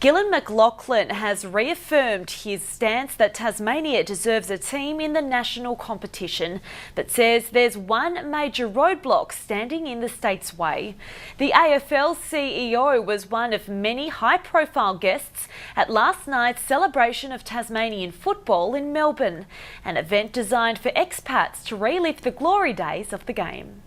Gillon McLaughlin has reaffirmed his stance that Tasmania deserves a team in the national competition, but says there's one major roadblock standing in the state's way. The AFL CEO was one of many high-profile guests at last night's celebration of Tasmanian football in Melbourne, an event designed for expats to relive the glory days of the game.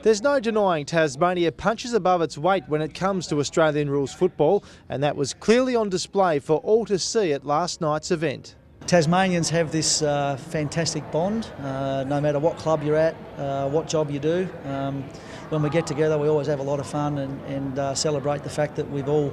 There's no denying Tasmania punches above its weight when it comes to Australian rules football, and that was clearly on display for all to see at last night's event. Tasmanians have this fantastic bond, no matter what club you're at, what job you do. When we get together, we always have a lot of fun and celebrate the fact that we've all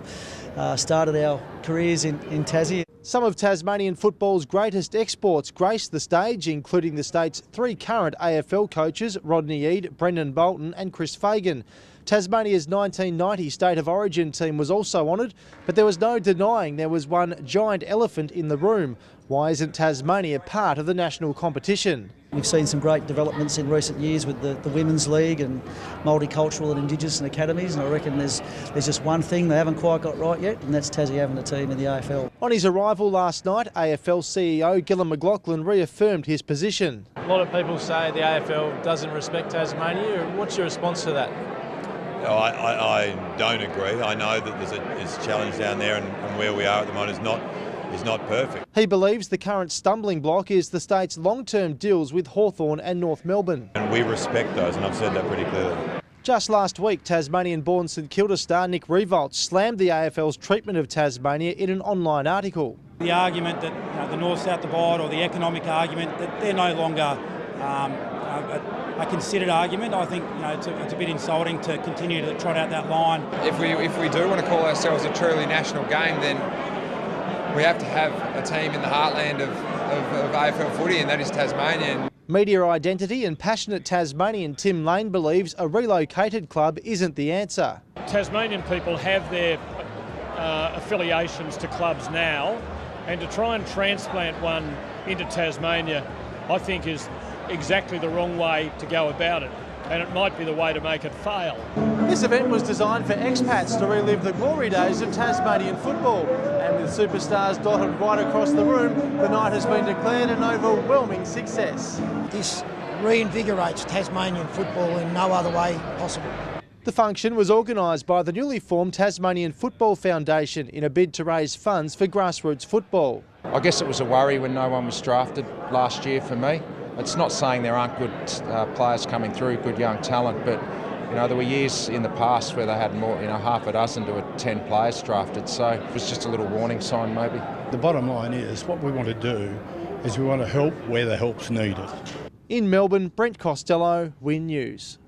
started our careers in Tassie. Some of Tasmanian football's greatest exports graced the stage, including the state's three current AFL coaches, Rodney Eade, Brendan Bolton and Chris Fagan. Tasmania's 1990 State of Origin team was also honoured, but there was no denying there was one giant elephant in the room. Why isn't Tasmania part of the national competition? We've seen some great developments in recent years with the Women's League and multicultural and Indigenous and academies, and I reckon there's just one thing they haven't quite got right yet, and that's Tassie having a team in the AFL. On his arrival last night, AFL CEO Gillon McLaughlin reaffirmed his position. A lot of people say the AFL doesn't respect Tasmania. What's your response to that? I don't agree. I know that there's a challenge down there, and where we are at the moment is not perfect. He believes the current stumbling block is the state's long-term deals with Hawthorn and North Melbourne. And we respect those, and I've said that pretty clearly. Just last week, Tasmanian-born St Kilda star Nick Riewoldt slammed the AFL's treatment of Tasmania in an online article. The argument that the North-South divide, or the economic argument, that they're no longer a considered argument. I think it's a bit insulting to continue to trot out that line. If we do want to call ourselves a truly national game, then we have to have a team in the heartland of AFL footy, and that is Tasmania. Media identity and passionate Tasmanian Tim Lane believes a relocated club isn't the answer. Tasmanian people have their affiliations to clubs now, and to try and transplant one into Tasmania, I think is exactly the wrong way to go about it, and it might be the way to make it fail. This event was designed for expats to relive the glory days of Tasmanian football, and with superstars dotted right across the room, the night has been declared an overwhelming success. This reinvigorates Tasmanian football in no other way possible. The function was organised by the newly formed Tasmanian Football Foundation in a bid to raise funds for grassroots football. I guess it was a worry when no one was drafted last year for me. It's not saying there aren't good players coming through, good young talent, but there were years in the past where they had more, half a dozen to 10 players drafted, so it was just a little warning sign maybe. The bottom line is what we want to do is we want to help where the help's needed. In Melbourne, Brent Costello, Win News.